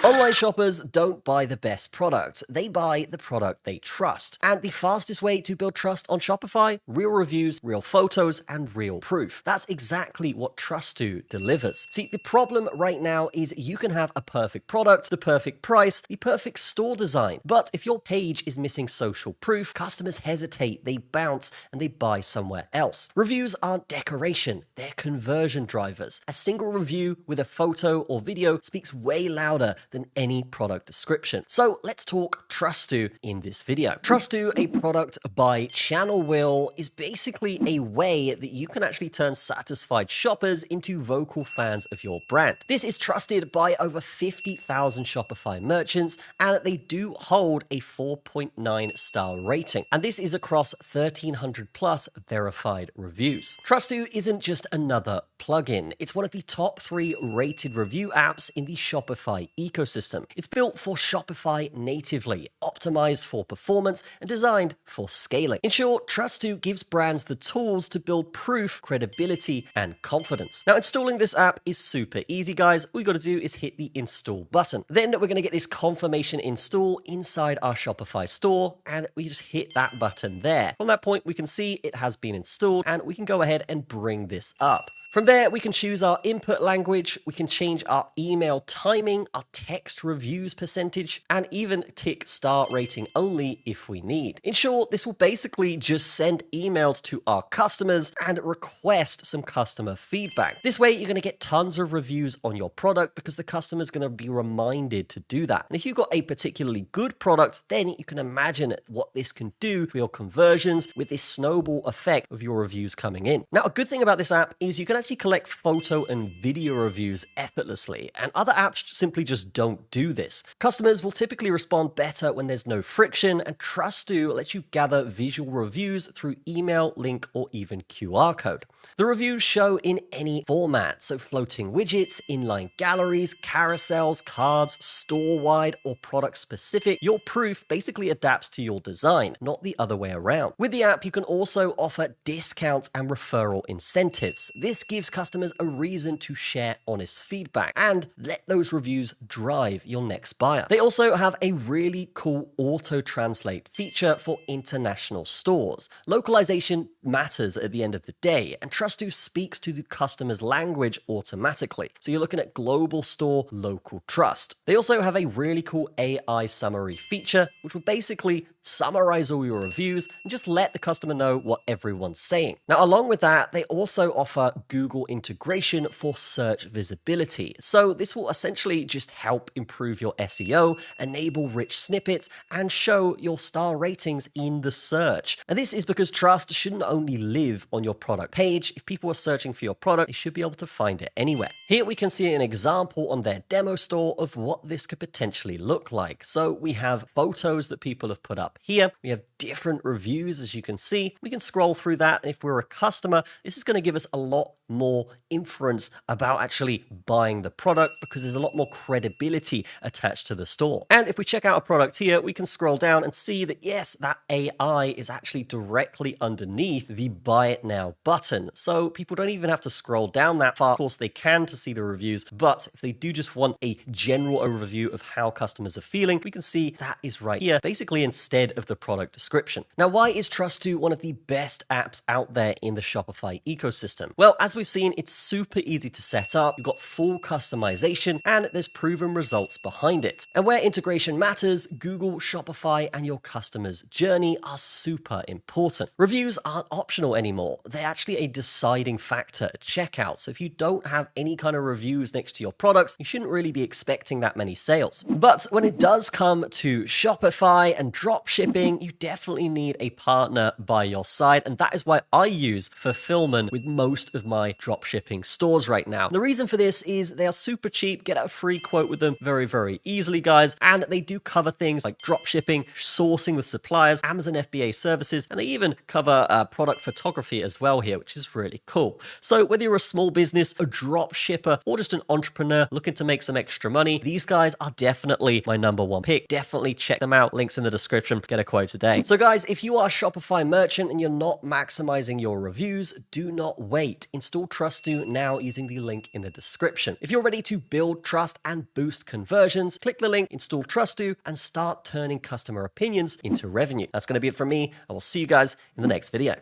Online shoppers don't buy the best product, they buy the product they trust. And the fastest way to build trust on Shopify? Real reviews, real photos, and real proof. That's exactly what Trustoo delivers. See, the problem right now is you can have a perfect product, the perfect price, the perfect store design. But if your page is missing social proof, customers hesitate, they bounce, and they buy somewhere else. Reviews aren't decoration, they're conversion drivers. A single review with a photo or video speaks way louder than any product description. So let's talk Trustoo in this video. Trustoo, a product by Channel Will, is basically a way that you can actually turn satisfied shoppers into vocal fans of your brand. This is trusted by over 50,000 Shopify merchants, and they do hold a 4.9 star rating. And this is across 1,300 plus verified reviews. Trustoo isn't just another plugin. It's one of the top 3 rated review apps in the Shopify ecosystem. It's built for Shopify natively, optimized for performance, and designed for scaling. In short, Trustoo gives brands the tools to build proof, credibility, and confidence. Now, installing this app is super easy, guys. All you got to do is hit the install button. Then we're going to get this confirmation install inside our Shopify store, and we just hit that button there. From that point, we can see it has been installed, and we can go ahead and bring this up. From there, we can choose our input language, we can change our email timing, our text reviews percentage, and even tick star rating only if we need. In short, this will basically just send emails to our customers and request some customer feedback. This way, you're going to get tons of reviews on your product because the customer is going to be reminded to do that. And if you've got a particularly good product, then you can imagine what this can do for your conversions with this snowball effect of your reviews coming in. Now, a good thing about this app is you can actually collect photo and video reviews effortlessly, and other apps simply just don't do this. Customers will typically respond better when there's no friction, and Trustoo lets you gather visual reviews through email, link, or even QR code. The reviews show in any format, so floating widgets, inline galleries, carousels, cards, store-wide, or product-specific. Your proof basically adapts to your design, not the other way around. With the app, you can also offer discounts and referral incentives. This gives customers a reason to share honest feedback and let those reviews drive your next buyer. They also have a really cool auto-translate feature for international stores. Localization matters at the end of the day, and Trustoo speaks to the customer's language automatically. So you're looking at global store, local trust. They also have a really cool AI summary feature, which will basically summarize all your reviews and just let the customer know what everyone's saying. Now, along with that, they also offer Google integration for search visibility. So this will essentially just help improve your SEO, enable rich snippets, and show your star ratings in the search. And this is because trust shouldn't only live on your product page. If people are searching for your product, they should be able to find it anywhere. Here we can see an example on their demo store of what this could potentially look like. So we have photos that people have put up here. We have different reviews, as you can see. We can scroll through that. And if we're a customer, this is going to give us a lot more inference about actually buying the product because there's a lot more credibility attached to the store. And if we check out a product here, we can scroll down and see that yes, that AI is actually directly underneath the buy it now button. So people don't even have to scroll down that far. Of course, they can to see the reviews, but if they do just want a general overview of how customers are feeling, we can see that is right here, basically instead of the product description. Now, why is Trustoo one of the best apps out there in the Shopify ecosystem? Well, as we've seen, it's super easy to set up. You've got full customization and there's proven results behind it. And where integration matters, Google, Shopify, and your customer's journey are super important. Reviews aren't optional anymore. They're actually a deciding factor at checkout. So if you don't have any kind of reviews next to your products, you shouldn't really be expecting that many sales. But when it does come to Shopify and dropshipping, you definitely need a partner by your side. And that is why I use Fulfillman with most of my dropshipping stores right now. The reason for this is they are super cheap. Get a free quote with them very, very easily, guys. And they do cover things like dropshipping, sourcing with suppliers, Amazon FBA services, and they even cover product photography as well here, which is really cool. So whether you're a small business, a drop shipper, or just an entrepreneur looking to make some extra money, these guys are definitely my number one pick. Definitely check them out. Links in the description. and get a quote today. So guys, if you are a Shopify merchant and you're not maximizing your reviews, do not wait. Install Trustoo now using the link in the description. If you're ready to build trust and boost conversions, click the link, install Trustoo, and start turning customer opinions into revenue. That's going to be it from me. I will see you guys in the next video.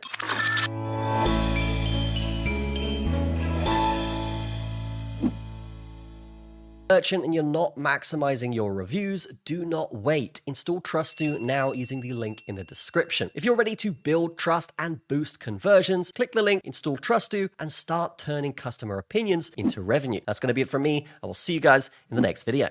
Merchant and you're not maximizing your reviews, do not wait. Install Trustoo now using the link in the description. If you're ready to build trust and boost conversions, click the link, install Trustoo, and start turning customer opinions into revenue. That's going to be it from me. I will see you guys in the next video.